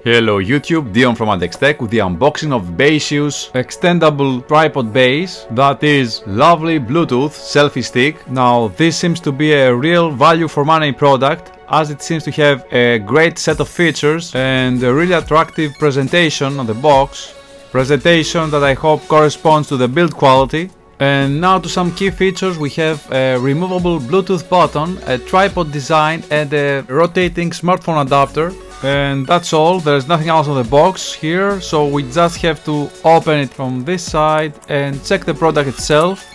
Hello YouTube, Dion from ABS+ with the unboxing of Baseus extendable tripod base, that is lovely Bluetooth selfie stick. Now this seems to be a real value for money product, as it seems to have a great set of features and a really attractive presentation on the box. Presentation that I hope corresponds to the build quality. And now to some key features. We have a removable Bluetooth button, a tripod design and a rotating smartphone adapter. And that's all. There's nothing else on the box here, so we just have to open it from this side and check the product itself.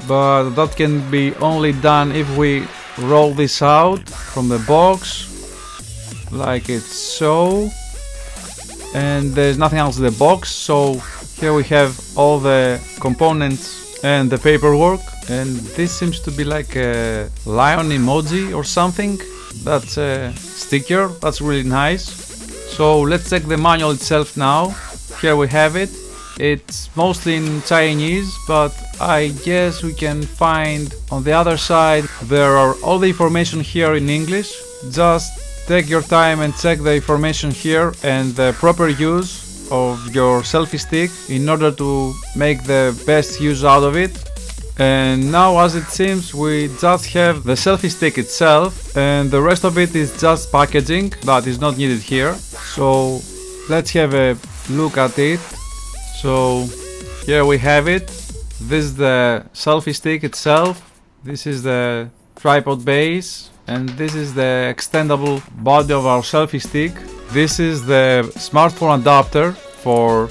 But that can be only done if we roll this out from the box like it's so. And there's nothing else in the box, so here we have all the components and the paperwork. And this seems to be like a lion emoji or something. That's a sticker, that's really nice. So let's check the manual itself now. Here we have it. It's mostly in Chinese, but I guess we can find on the other side there are all the information here in English. Just take your time and check the information here and the proper use of your selfie stick in order to make the best use out of it. And now, as it seems, we just have the selfie stick itself, and the rest of it is just packaging that is not needed here. So let's have a look at it. So here we have it. This is the selfie stick itself. This is the tripod base, and this is the extendable body of our selfie stick. This is the smartphone adapter for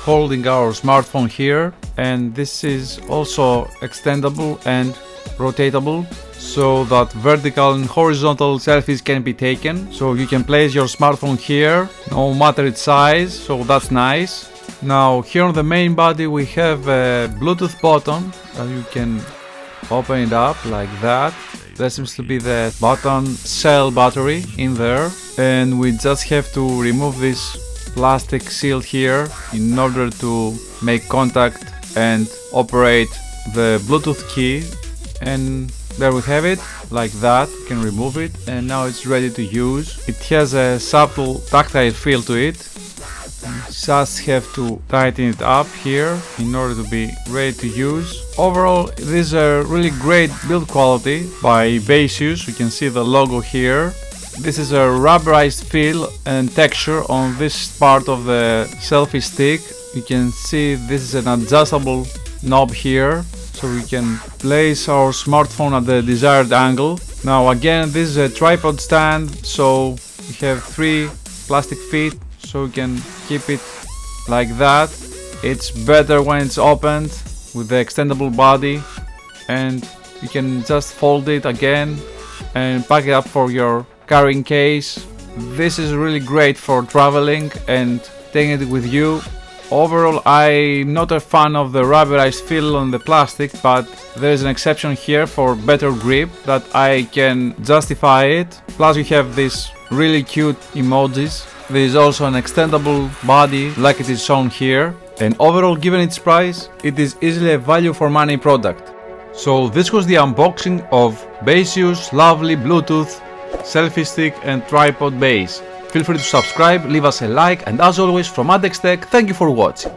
holding our smartphone here, and this is also extendable and rotatable so that vertical and horizontal selfies can be taken. So you can place your smartphone here no matter its size, so that's nice. Now here on the main body we have a Bluetooth button, and you can open it up like that. There seems to be the button cell battery in there, and we just have to remove this plastic seal here in order to make contact and operate the Bluetooth key. And there we have it, like that. You can remove it, and now it's ready to use. It has a subtle tactile feel to it. You just have to tighten it up here in order to be ready to use. Overall, this is a really great build quality by Baseus. You can see the logo here. This is a rubberized feel and texture on this part of the selfie stick. You can see this is an adjustable knob here, so we can place our smartphone at the desired angle. Now again, this is a tripod stand, so we have 3 plastic feet, so we can keep it like that. It's better when it's opened with the extendable body, and you can just fold it again and pack it up for your carrying case. This is really great for traveling and taking it with you. Overall, I'm not a fan of the rubberized feel on the plastic, but there is an exception here for better grip that I can justify it. Plus you have these really cute emojis. There is also an extendable body like it is shown here, and overall, given its price, it is easily a value for money product. So this was the unboxing of Baseus lovely Bluetooth selfie stick and tripod base. Feel free to subscribe, leave us a like, and as always from ABS+, thank you for watching.